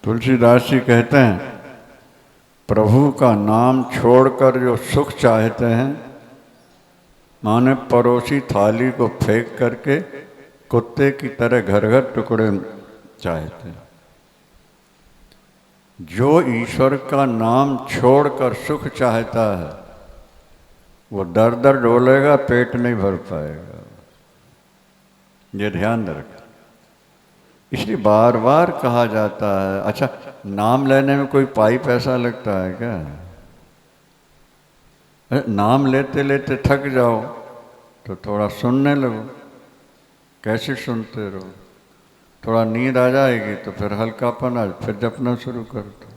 तुलसीदास जी कहते हैं, प्रभु का नाम छोड़कर जो सुख चाहते हैं, माने पड़ोसी थाली को फेंक करके कुत्ते की तरह घर घर टुकड़े चाहते हैं। जो ईश्वर का नाम छोड़कर सुख चाहता है, वो दर दर डोलेगा, पेट नहीं भर पाएगा। ये ध्यान रखें। इसलिए बार बार कहा जाता है। अच्छा, नाम लेने में कोई पाई पैसा लगता है क्या? नाम लेते लेते थक जाओ तो थोड़ा सुनने लगो। कैसे सुनते रहो? थोड़ा नींद आ जाएगी तो फिर हल्कापन आ, फिर जपना शुरू कर दो।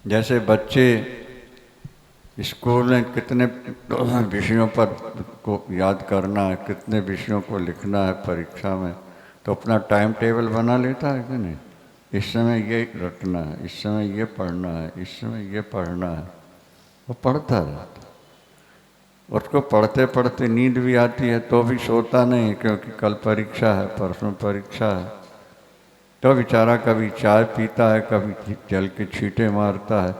जैसे बच्चे स्कूल में कितने विषयों पर को याद करना है, कितने विषयों को लिखना है परीक्षा में, तो अपना टाइम टेबल बना लेता है कि नहीं? इस समय ये रटना है, इस समय ये पढ़ना है, इस समय ये पढ़ना है। वो पढ़ता रहता। उसको पढ़ते पढ़ते नींद भी आती है तो भी सोता नहीं, क्योंकि कल परीक्षा है, परसों परीक्षा है। तो बेचारा कभी चाय पीता है, कभी जल के छींटे मारता है,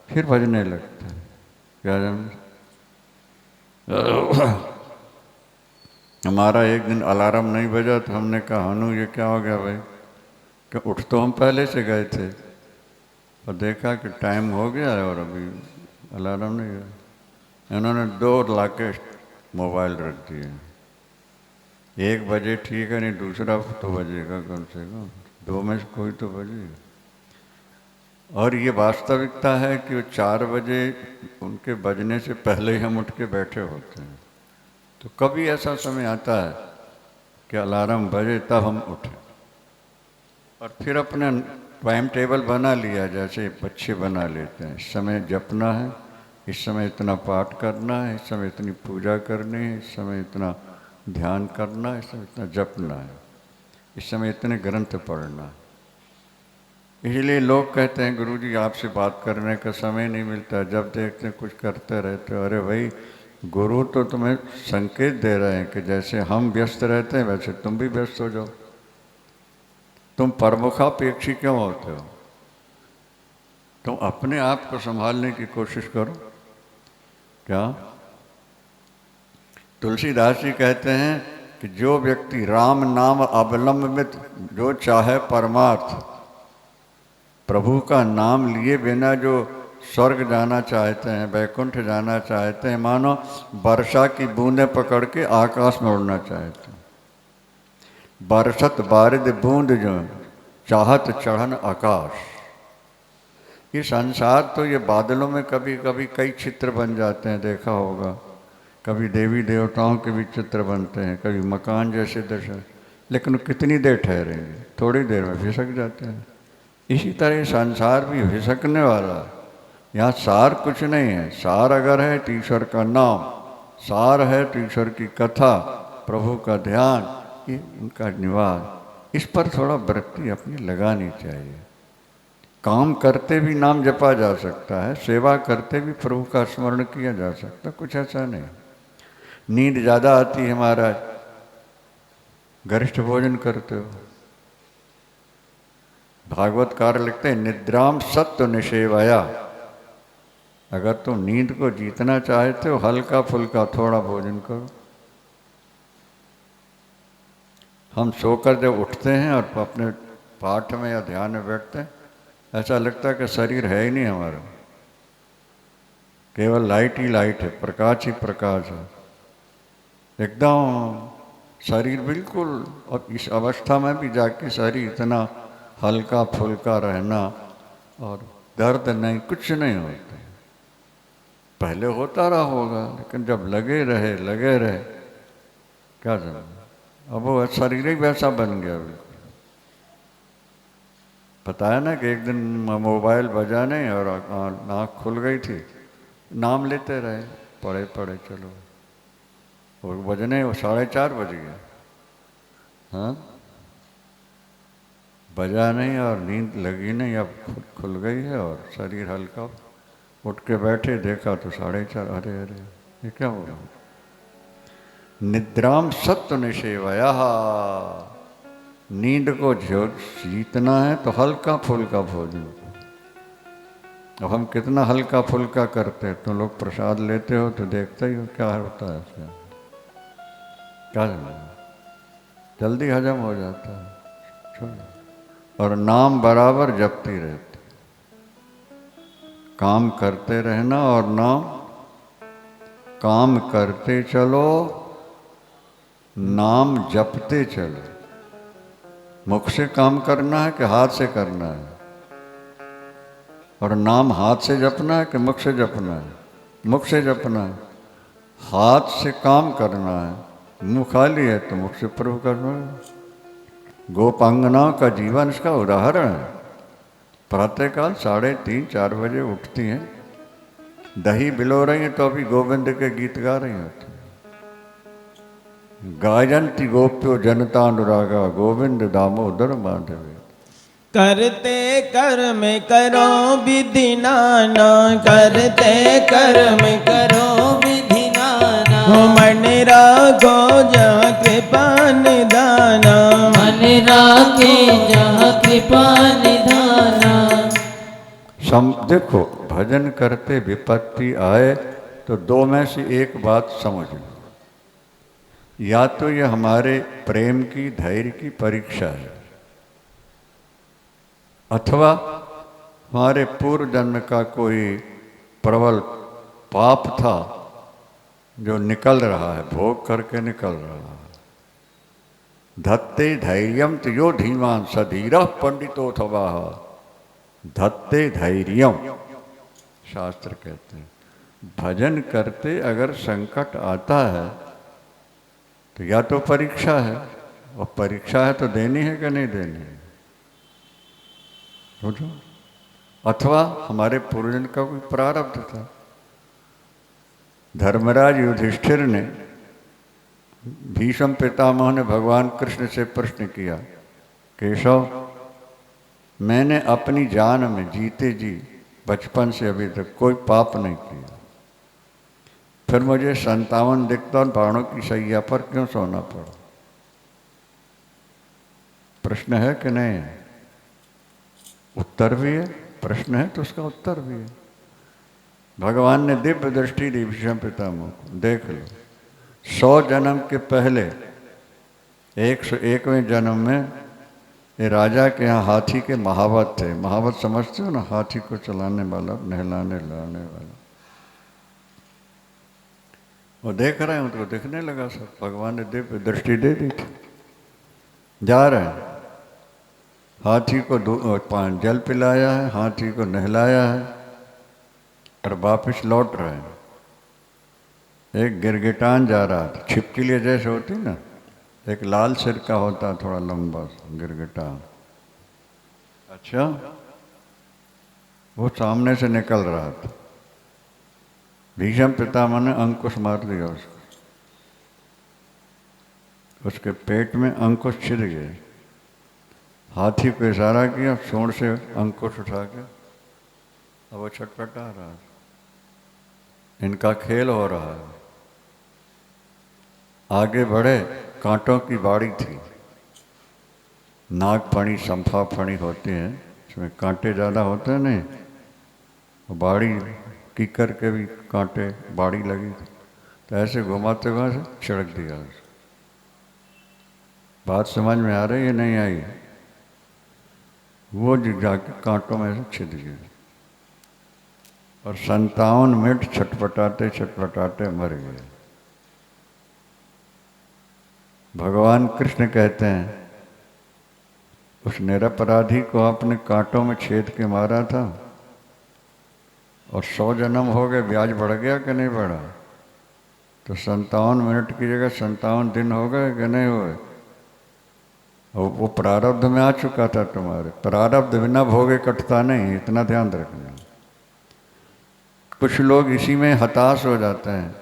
फिर बजने लगता है। क्या हमारा एक दिन अलार्म नहीं बजा तो हमने कहा, हनु ये क्या हो गया भाई? कि उठ तो हम पहले से गए थे और देखा कि टाइम हो गया है और अभी अलार्म नहीं गया। इन्होंने 2 लाके मोबाइल रख दिए। 1 बजे ठीक है, नहीं दूसरा तो बजेगा कम से कम, 2 में से कोई तो बजेगा। और ये वास्तविकता है कि 4 बजे उनके बजने से पहले ही हम उठ के बैठे होते हैं। तो कभी ऐसा समय आता है कि अलार्म बजे तब हम उठें, और फिर अपना टाइम टेबल बना लिया, जैसे बच्चे बना लेते हैं। इस समय जपना है, इस समय इतना पाठ करना है, इस समय इतनी पूजा करनी है, इस समय इतना ध्यान करना है, इस समय इतना जपना है, इस समय इतने ग्रंथ पढ़ना है। इसलिए लोग कहते हैं, गुरुजी आपसे बात करने का समय नहीं मिलता, जब देखते कुछ करते रहते हो। अरे भाई, गुरु तो तुम्हें संकेत दे रहे हैं कि जैसे हम व्यस्त रहते हैं वैसे तुम भी व्यस्त हो जाओ। तुम प्रमुखापेक्षी क्यों होते हो? तुम अपने आप को संभालने की कोशिश करो। क्या तुलसीदास जी कहते हैं कि जो व्यक्ति राम नाम अवलंबित जो चाहे परमार्थ, प्रभु का नाम लिए बिना जो स्वर्ग जाना चाहते हैं, वैकुंठ जाना चाहते हैं, मानो वर्षा की बूंदें पकड़ के आकाश में उड़ना चाहते हैं। बरसत बारिद बूंद जो चाहत चढ़न आकाश। ये संसार तो ये बादलों में कभी कभी कई चित्र बन जाते हैं, देखा होगा। कभी देवी देवताओं के भी चित्र बनते हैं, कभी मकान जैसे दशा, लेकिन कितनी देर ठहरेंगे? थोड़ी देर में फिसक जाते हैं। इसी तरह संसार भी फिसकने वाला। यहाँ सार कुछ नहीं है। सार अगर है तो ईश्वर का नाम, सार है तो ईश्वर की कथा, प्रभु का ध्यान, ये उनका निवास। इस पर थोड़ा वृत्ति अपनी लगानी चाहिए। काम करते भी नाम जपा जा सकता है, सेवा करते भी प्रभु का स्मरण किया जा सकता है, कुछ ऐसा नहीं। नींद ज़्यादा आती है महाराज, गरिष्ठ भोजन करते हो। भागवतकार लिखते हैं, निद्राम सत्व निषेवया। अगर तुम नींद को जीतना चाहते हो, हल्का फुल्का थोड़ा भोजन करो। हम सोकर जब उठते हैं और अपने पाठ में या ध्यान में बैठते हैं, ऐसा लगता है कि शरीर है ही नहीं हमारा, केवल लाइट ही लाइट है, प्रकाश ही प्रकाश है। एकदम शरीर बिल्कुल, और इस अवस्था में भी जाके शरीर इतना हल्का फुल्का रहना, और दर्द नहीं, कुछ नहीं होता। पहले होता रहा होगा, लेकिन जब लगे रहे क्या समझ, अब वो शरीर ही वैसा बन गया। पता है ना कि एक दिन मोबाइल बजा नहीं और आँख खुल गई थी, नाम लेते रहे, पढ़े पढ़े चलो, और बजने 4:30 बज गया। हाँ, बजा नहीं और नींद लगी नहीं, अब खुल गई है और शरीर हल्का। उठ के बैठे, देखा तो 4:30। अरे अरे, ये क्या हो रहा? निद्राम सत्व निषेवया। नींद को जो जीतना है तो हल्का फुल्का भोजन। अब हम कितना हल्का फुल्का करते हैं, तुम लोग प्रसाद लेते हो तो देखते ही हो क्या होता है इसका, क्या जल्दी हजम हो जाता है। छोड़ो। और नाम बराबर जपती रहती, काम करते रहना और नाम, काम करते चलो नाम जपते चलो। मुख से काम करना है कि हाथ से करना है, और नाम हाथ से जपना है कि मुख से जपना है? मुख से जपना है। हाथ से काम करना है, मुंह खाली है तो मुख से प्रभु करना है। गोपांगनाओं का जीवन इसका उदाहरण है। प्रातःकाल 3:30-4 बजे उठती हैं, दही बिलो रही हैं तो अभी गोविंद के गीत गा रही होती। गायंती गोप्यो जनता अनुरागा गोविंद दामोदर माधव। करते कर्म करो विधि नाना, करते कर्म करो विधि नाना। मन राखो जहाँ कृपा निधाना, मन राखे जहाँ कृपा निधाना। देखो, भजन करते विपत्ति आए तो दो में से एक बात समझ लो, या तो ये हमारे प्रेम की, धैर्य की परीक्षा है, अथवा हमारे पूर्व जन्म का कोई प्रबल पाप था जो निकल रहा है, भोग करके निकल रहा है। धत्ते धैर्यम तो धीमान सधीर पंडितोऽथवा, धत्ते धैर्यम शास्त्र कहते हैं। भजन करते अगर संकट आता है तो या तो परीक्षा है, और परीक्षा है तो देनी है कि नहीं देनी है, समझो। अथवा हमारे पूर्वजन्म का कोई प्रारब्ध था। धर्मराज युधिष्ठिर ने, भीष्म पितामह ने भगवान कृष्ण से प्रश्न किया, केशव मैंने अपनी जान में जीते जी बचपन से अभी तक कोई पाप नहीं किया, फिर मुझे 57 दिक्कतों बाणों की शैया पर क्यों सोना पड़ा? प्रश्न है कि नहीं है? उत्तर भी है, प्रश्न है तो उसका उत्तर भी है। भगवान ने दिव्य दृष्टि दी भीष्म पितामह को, देख लो 100 जन्म के पहले 101वें जन्म में ये राजा के यहाँ हाथी के महावत थे। महावत समझते हो ना, हाथी को चलाने वाला, नहलाने लाने वाला। वो देख रहे हैं, उनको दिखने लगा सब, भगवान ने दिव्य दृष्टि दे दी थी। जा रहे हैं, हाथी को जल पिलाया है, हाथी को नहलाया है, और वापिस लौट रहे हैं। एक गिरगिटान जा रहा था, छिपके लिए जैसे होती ना, एक लाल सिर का होता, थोड़ा लंबा गिरगिटान। अच्छा, वो सामने से निकल रहा था। भीष्म पितामह ने अंकुश मार दिया उसको, उसके पेट में अंकुश छिद गए। हाथी को इशारा किया, सूंड से अंकुश उठा के, अब वो छटपटा रहा है। इनका खेल हो रहा है। आगे बढ़े, कांटों की बाड़ी थी, नागफणी संफा फणी होती हैं, इसमें कांटे ज़्यादा होते हैं नहीं, बाड़ी कीकर के भी कांटे, बाड़ी लगी, तो ऐसे घुमाते घुमाते छिड़क दिया। बात समझ में आ रही है नहीं आई? वो जाके कांटों में से छिद गए और 57 मिनट छटपटाते छटपटाते मर गए। भगवान कृष्ण कहते हैं, उस निरपराधी को आपने कांटों में छेद के मारा था, और 100 जन्म हो गए, ब्याज बढ़ गया कि नहीं बढ़ा? तो 57 मिनट की जगह 57 दिन हो गए कि नहीं हुए? और वो प्रारब्ध में आ चुका था तुम्हारे। प्रारब्ध बिना भोगे कटता नहीं, इतना ध्यान रखना। कुछ लोग इसी में हताश हो जाते हैं,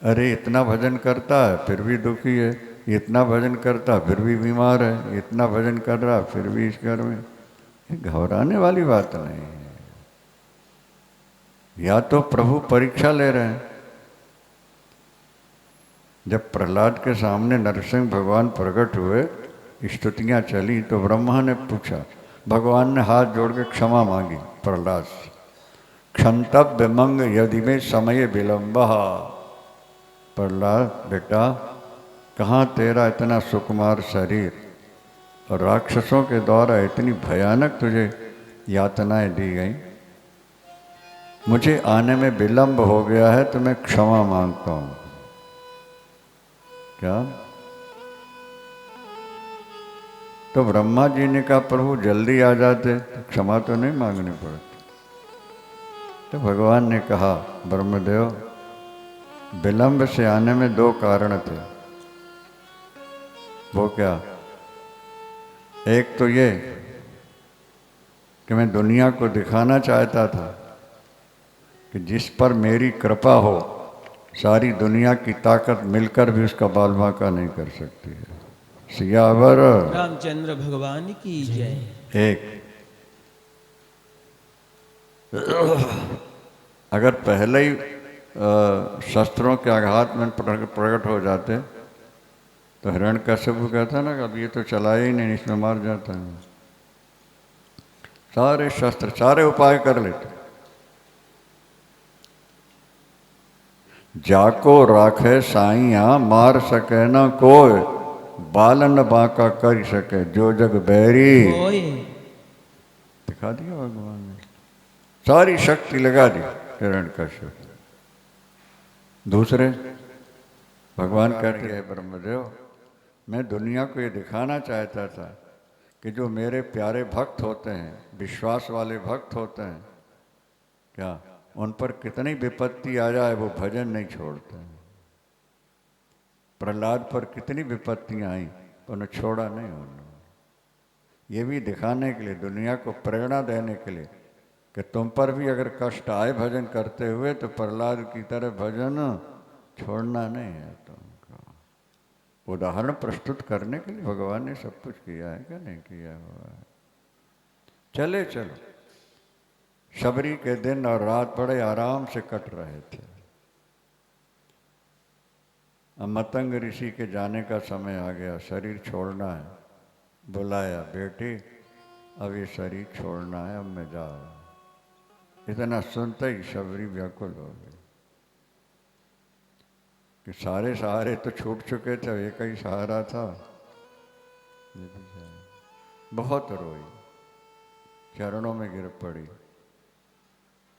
अरे इतना भजन करता है फिर भी दुखी है, इतना भजन करता फिर भी बीमार है, इतना भजन कर रहा फिर भी इस घर में। घबराने वाली बात नहीं है। या तो प्रभु परीक्षा ले रहे हैं। जब प्रहलाद के सामने नरसिंह भगवान प्रकट हुए स्तुतियाँ चली तो ब्रह्मा ने पूछा, भगवान ने हाथ जोड़ के क्षमा मांगी प्रहलाद से, क्षंतव्य मंग यदि में समय विलंब। प्रहलाद बेटा, कहाँ तेरा इतना सुकुमार शरीर और राक्षसों के द्वारा इतनी भयानक तुझे यातनाएं दी गई, मुझे आने में विलंब हो गया है तो मैं क्षमा मांगता हूँ। क्या? तो ब्रह्मा जी ने कहा, प्रभु जल्दी आ जाते तो क्षमा तो नहीं मांगनी पड़ती। तो भगवान ने कहा, ब्रह्मदेव, विलंब से आने में दो कारण थे। वो क्या? एक तो ये कि मैं दुनिया को दिखाना चाहता था कि जिस पर मेरी कृपा हो सारी दुनिया की ताकत मिलकर भी उसका बाल बांका नहीं कर सकती है। सियावर रामचंद्र भगवान की जय। एक, अगर पहले ही शस्त्रों के आघात में प्रकट हो जाते तो हिरण्यकश्यप कहता ना कि अब ये तो चलाया ही नहीं, इसमें मार जाता है। सारे शस्त्र सारे उपाय कर लेते। जाको राखे साइया मार सके न कोई, बालन बांका कर सके जो जग बैरी। दिखा दिया भगवान ने, सारी शक्ति लगा दी हिरण्यकश्यप। दूसरे भगवान कहते हैं, ब्रह्मदेव, मैं दुनिया को ये दिखाना चाहता था कि जो मेरे प्यारे भक्त होते हैं, विश्वास वाले भक्त होते हैं, क्या उन पर कितनी विपत्ति आ जाए वो भजन नहीं छोड़ते हैं। प्रहलाद पर कितनी विपत्तियां आई तो उन्हें छोड़ा नहीं उन्होंने। ये भी दिखाने के लिए, दुनिया को प्रेरणा देने के लिए कि तुम पर भी अगर कष्ट आए भजन करते हुए तो प्रहलाद की तरह भजन छोड़ना नहीं है तुमको। उदाहरण प्रस्तुत करने के लिए भगवान ने सब कुछ किया है, क्या नहीं किया हुआ है। चले चलो, शबरी के दिन और रात बड़े आराम से कट रहे थे। अब मतंग ऋषि के जाने का समय आ गया, शरीर छोड़ना है। बुलाया, बेटी अब ये शरीर छोड़ना है, अब मैं जा रहा हूं। इतना सुनते ही शबरी व्याकुल हो गई कि सारे सहारे तो छूट चुके थे, एक ही सहारा था। बहुत रोई, चरणों में गिर पड़ी,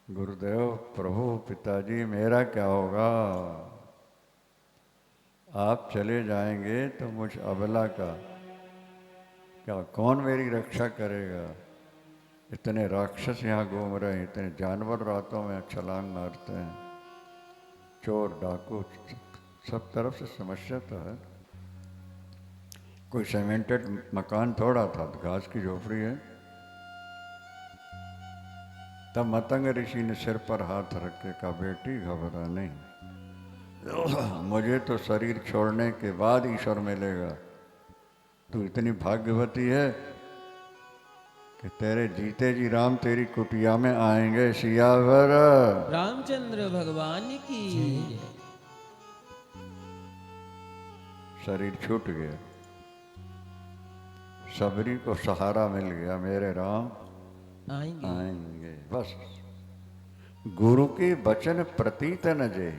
गुरुदेव, प्रभु, पिताजी, मेरा क्या होगा? आप चले जाएंगे तो मुझ अबला का क्या, कौन मेरी रक्षा करेगा? इतने राक्षस यहाँ घूम रहे हैं, इतने जानवर रातों में छलांग मारते हैं, चोर डाकू, सब तरफ से समस्या तो है। कोई सीमेंटेड मकान थोड़ा था, घास की झोपड़ी है। तब मतंग ऋषि ने सिर पर हाथ रख के कहा, बेटी घबरा नहीं, मुझे तो शरीर छोड़ने के बाद ईश्वर मिलेगा। तू इतनी भाग्यवती है कि तेरे जीते जी राम तेरी कुटिया में आएंगे। सियावर रामचंद्र भगवान की। शरीर छूट गया, सबरी को सहारा मिल गया, मेरे राम आएंगे। बस गुरु के वचन प्रतीत न जे,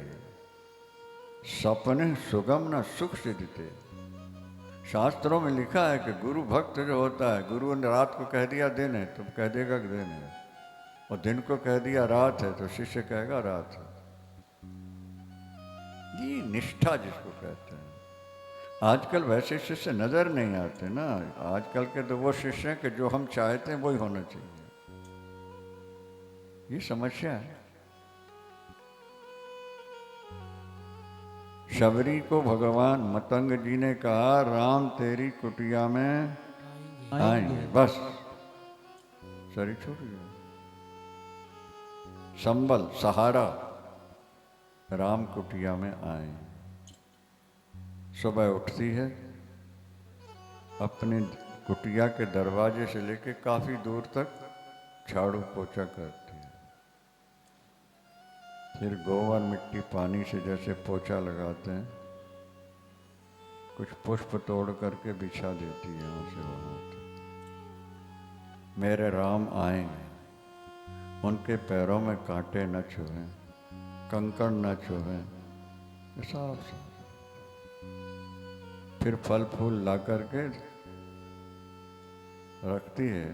सपने सुगम न सुख सिद्धते। शास्त्रों में लिखा है कि गुरु भक्त जो होता है, गुरु ने रात को कह दिया दिन है तो कह देगा कि दिन है, और दिन को कह दिया रात है तो शिष्य कहेगा रात है। ये निष्ठा जिसको कहते हैं। आजकल वैसे शिष्य नजर नहीं आते ना, आजकल के तो वो शिष्य हैं कि जो हम चाहते हैं वही होना चाहिए। ये समस्या है। शबरी को भगवान मतंग जी ने कहा, राम तेरी कुटिया में आएंगे। बस शरीर छूट गया, संबल सहारा राम कुटिया में आए। सुबह उठती है, अपने कुटिया के दरवाजे से लेके काफी दूर तक झाड़ू पोछा करती है। फिर गोबर मिट्टी पानी से जैसे पोछा लगाते हैं, कुछ पुष्प तोड़ करके बिछा देती है यहाँ से वहाँ तक। मेरे राम आएंगे, उनके पैरों में कांटे न चुभें, कंकड़ न चुभें, साफ साफ। फिर फल फूल ला करके रखती है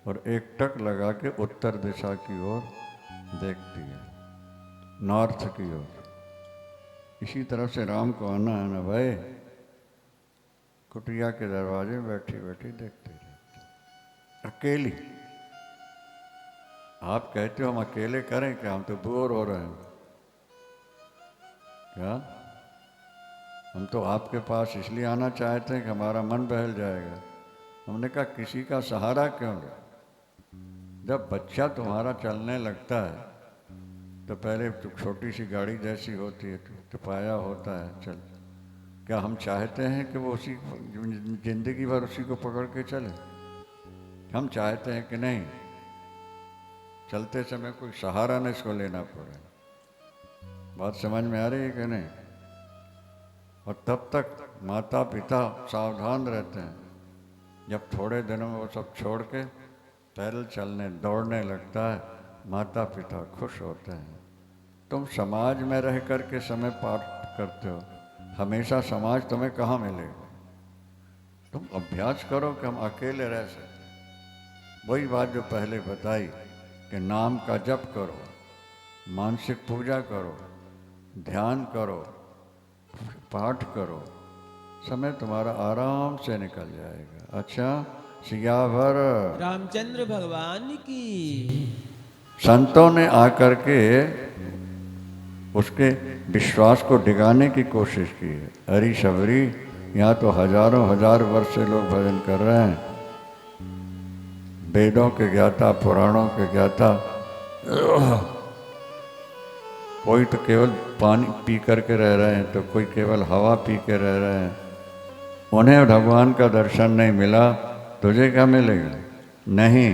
और एक टक लगा के उत्तर दिशा की ओर देखती है, नॉर्थ की ओर। इसी तरह से राम को आना है ना भाई, कुटिया के दरवाजे में बैठी बैठी देखते रहते, अकेली। आप कहते हो हम अकेले करें क्या, हम तो बोर हो रहे हैं क्या? हम तो आपके पास इसलिए आना चाहते हैं कि हमारा मन बहल जाएगा। हमने कहा किसी का सहारा क्यों ले? जब बच्चा तुम्हारा चलने लगता है तो पहले तो छोटी सी गाड़ी जैसी होती है तो पाया होता है चल। क्या हम चाहते हैं कि वो उसी जिंदगी भर उसी को पकड़ के चले? हम चाहते हैं कि नहीं, चलते समय कोई सहारा न इसको लेना पड़े। बात समझ में आ रही है कि नहीं? और तब तक माता पिता सावधान रहते हैं। जब थोड़े दिनों में वो सब छोड़ के पैदल चलने दौड़ने लगता है, माता पिता खुश होते हैं। तुम समाज में रह कर के समय पार करते हो, हमेशा समाज तुम्हें कहाँ मिलेगा? तुम अभ्यास करो कि हम अकेले रह सकते। वही बात जो पहले बताई कि नाम का जप करो, मानसिक पूजा करो, ध्यान करो, पाठ करो, समय तुम्हारा आराम से निकल जाएगा। अच्छा, सियावर रामचंद्र भगवान की। संतों ने आकर के उसके विश्वास को डिगाने की कोशिश की है। अरे शबरी, यहाँ तो हजारों हजार वर्ष से लोग भजन कर रहे हैं, वेदों के ज्ञाता, पुराणों के ज्ञाता। कोई तो केवल पानी पी करके रह रहे हैं, तो कोई केवल हवा पी के रह रहे हैं। उन्हें भगवान का दर्शन नहीं मिला, तुझे क्या मिलेगा? नहीं,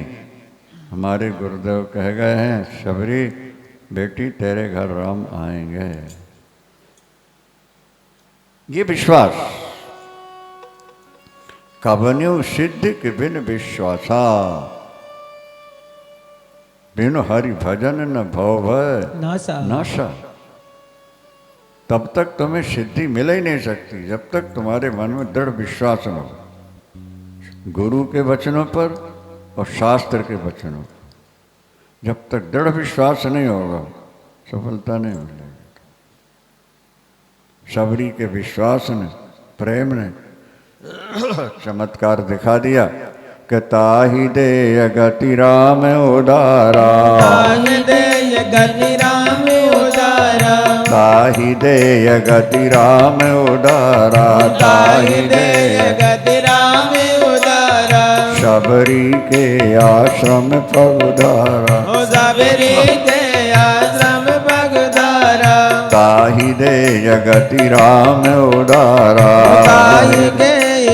हमारे गुरुदेव कह गए हैं, शबरी बेटी तेरे घर राम आएंगे। ये विश्वास कबन्यु सिद्ध के बिन विश्वासा, बिन हरि भजन न भव नाशा। तब तक तुम्हें सिद्धि मिल ही नहीं सकती जब तक तुम्हारे मन में दृढ़ विश्वास न हो, गुरु के वचनों पर और शास्त्र के वचनों पर। जब तक दृढ़ विश्वास नहीं होगा, सफलता नहीं मिलेगी। शबरी के विश्वास ने, प्रेम ने चमत्कार दिखा दिया कि ताहि दे गति राम उदारा, ताहि दे गति राम उदारा, ताहि दे गति राम उदारा, ताहि दे गति राम उदारा। शबरी के आश्रम पगुधारा, ओ शबरी के आश्रम पगुधारा, ताहि दे गति राम उदारा, ताहि दे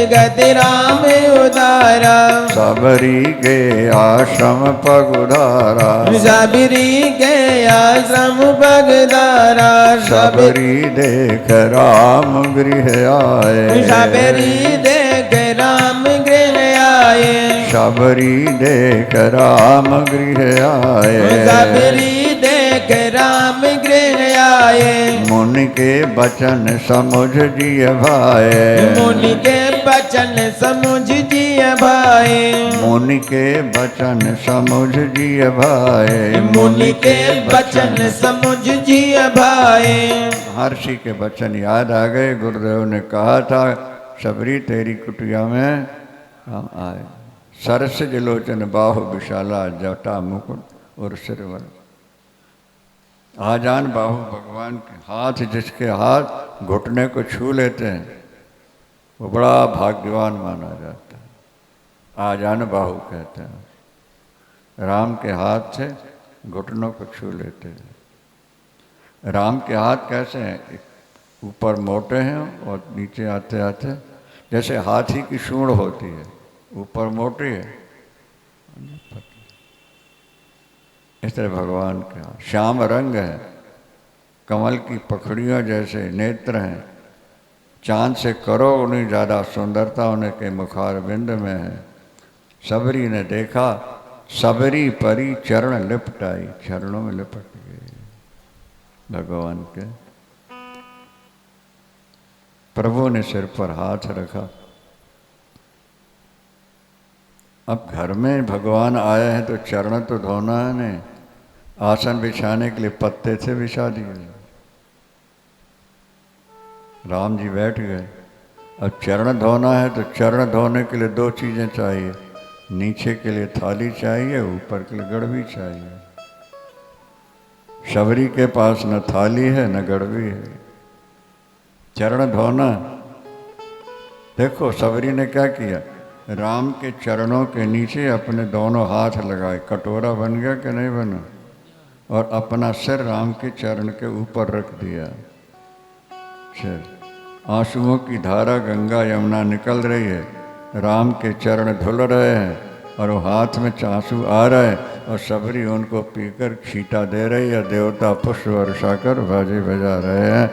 गति राम उदारा। शबरी के आश्रम पगुधारा, शबरी के आश्रम पगुधारा। शबरी देख राम गृह आए, शबरी देख राम गृह आए, शबरी देख राम गृह आए, शबरी देख राम गृह आए। मुनि के बचन समुझ जिय भाए, मुनि के बचन समुझ जिय भाए, मुनि के बचन समुझ जिय भाए, मुनि के बचन समुझ जिय भाए। महर्षि के वचन याद आ गए। गुरुदेव ने कहा था, शबरी तेरी कुटिया में हम आए। सरस जलोचन बाहु विशाला, जटा मुकुट और सिरवर। आजान बाहु भगवान के हाथ, जिसके हाथ घुटने को छू लेते हैं वो बड़ा भाग्यवान माना जाता है। आजान बाहु कहते हैं। राम के हाथ से घुटनों को छू लेते हैं। राम के हाथ कैसे हैं? ऊपर मोटे हैं और नीचे आते आते जैसे हाथी की सूंड होती है, ऊपर मोटी है, इस तरह भगवान के हाथ। श्याम रंग है, कमल की पखड़ियों जैसे नेत्र हैं, चांद से करोड़ गुनी ज़्यादा सुंदरता उनके मुखारबिंद में है। सबरी ने देखा, सबरी परी चरण लिपटाई, चरणों में लिपट गई भगवान के। प्रभु ने सिर पर हाथ रखा। अब घर में भगवान आए हैं तो चरण तो धोना है नहीं, आसन बिछाने के लिए पत्ते से बिछा दिए। राम जी बैठ गए। अब चरण धोना है तो चरण धोने के लिए दो चीज़ें चाहिए, नीचे के लिए थाली चाहिए, ऊपर के लिए गड़वी चाहिए। शबरी के पास न थाली है न गड़वी है, चरण धोना। देखो शबरी ने क्या किया, राम के चरणों के नीचे अपने दोनों हाथ लगाए, कटोरा बन गया कि नहीं बना, और अपना सिर राम के चरण के ऊपर रख दिया। सिर, आंसुओं की धारा गंगा यमुना निकल रही है, राम के चरण धुल रहे हैं और वो हाथ में आंसू आ रहे हैं, और शबरी उनको पीकर छींटा दे रही है। देवता पुष्प वर्षा कर बाजे बजा रहे हैं।